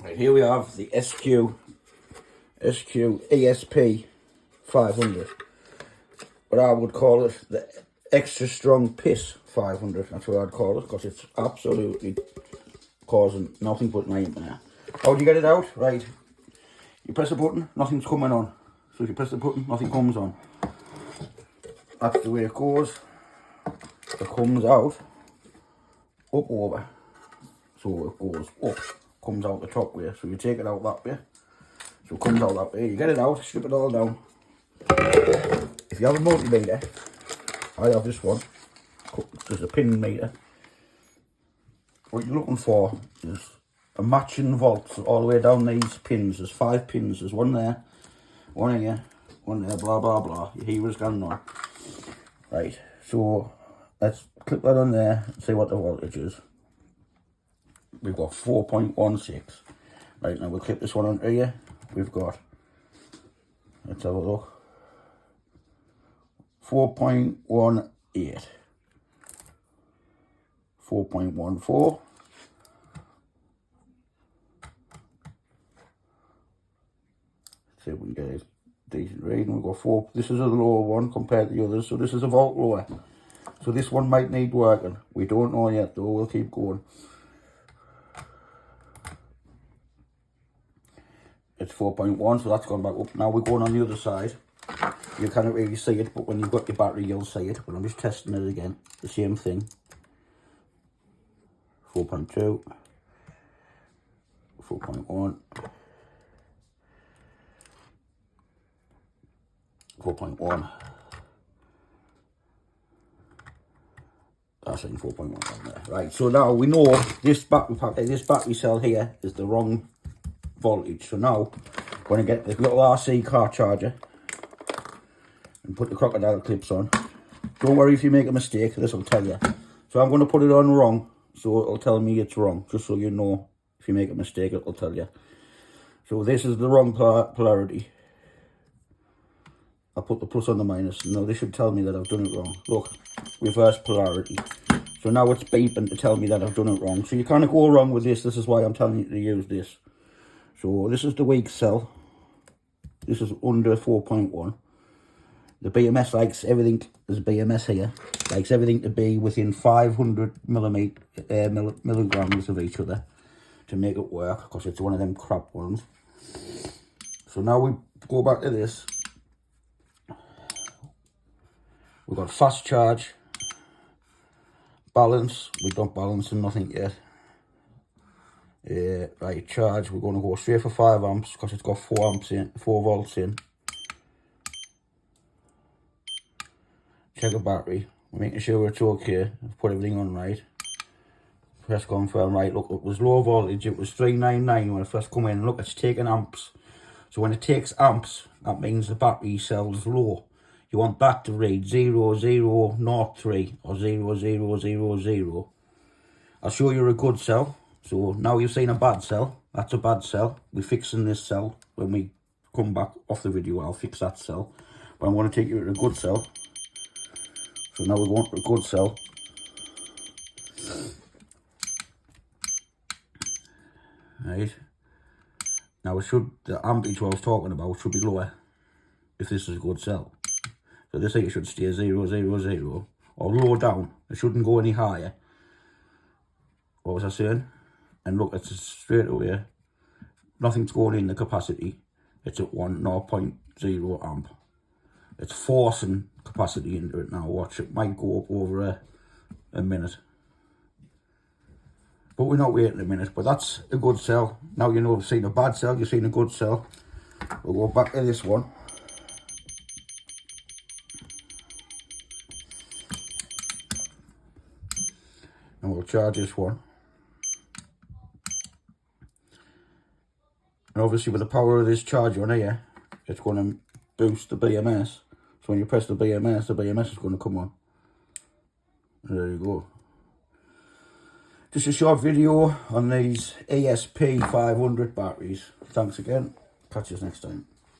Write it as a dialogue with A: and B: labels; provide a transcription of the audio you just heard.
A: Right, here we have the SQ ESP 500. But I would call it the extra strong piss 500. That's what I'd call it, because it's absolutely causing nothing but nightmare. How do you get it out? Right, you press the button, nothing's coming on. So if you press the button, nothing comes on. That's the way it goes. It comes out up over. So it goes up, comes out the top way. So you take it out that way. So it comes out that way. You get it out, strip it all down. If you have a multimeter, I have this one. There's a pin meter. What you're looking for is a matching volt all the way down these pins. There's 5 pins. There's one there, one here, one there, blah, blah, blah. Your heater's going on. Right, so let's click that on there and see what the voltage is. We've got 4.16. Right, now we'll click this one on here. We've got, let's have a look, 4.18. 4.14. See if we can get a decent reading. We've got 4. This is a lower one compared to the others, so this is a volt lower. So this one might need working. We don't know yet though, we'll keep going. It's 4.1, so that's gone back up. Now we're going on the other side. You can't really see it, but when you've got your battery, you'll see it. But I'm just testing it again. The same thing. 4.2. 4.1. 4.1. That's in 4.1 on there. Right, so now we know this battery pack, this battery cell here is the wrong voltage. So now I'm going to get this little RC car charger and put the crocodile clips on. Don't worry if you make a mistake, this will tell you. So I'm going to put it on wrong, so it'll tell me it's wrong, just so you know. If you make a mistake, it'll tell you. So this is the wrong polarity. I'll put the plus on the minus. Now this should tell me that I've done it wrong. Look, reverse polarity. So now it's beeping to tell me that I've done it wrong. So you can't go wrong with this. This is why I'm telling you to use this. So this is the weak cell. This is under 4.1. The BMS likes everything, there's BMS here, likes everything to be within 500 milligrams of each other to make it work, because it's one of them crap ones. So now we go back to this. We've got fast charge, balance, we've not balancing nothing yet. Right, charge, we're going to go straight for 5 amps because it's got 4 amps in, 4 volts in. Check the battery, we're making sure it's okay. I've put everything on right. Press confirm. Right, look, it was low voltage, it was 399 when I first come in. Look, it's taking amps. So when it takes amps, that means the battery cell's low. You want that to read 0003 or 0000. I'll show you a good cell. So now you've seen a bad cell. That's a bad cell. We're fixing this cell. When we come back off the video, I'll fix that cell. But I'm going to take you to a good cell. So now we're going to a good cell. Right. Now it should, the amperage I was talking about should be lower if this is a good cell. So this here should stay 000 or low down. It shouldn't go any higher. What was I saying? And look, it's straight away. Nothing's going in the capacity. It's at 0.0 amp. It's forcing capacity into it now. Watch, it might go up over a minute. But we're not waiting a minute. But that's a good cell. Now you know you've seen a bad cell, you've seen a good cell. We'll go back to this one. And we'll charge this one. And obviously with the power of this charger on here, it's going to boost the BMS. So when you press the BMS is going to come on. And there you go. Just a short video on these ESP 500 batteries. Thanks again. Catch us next time.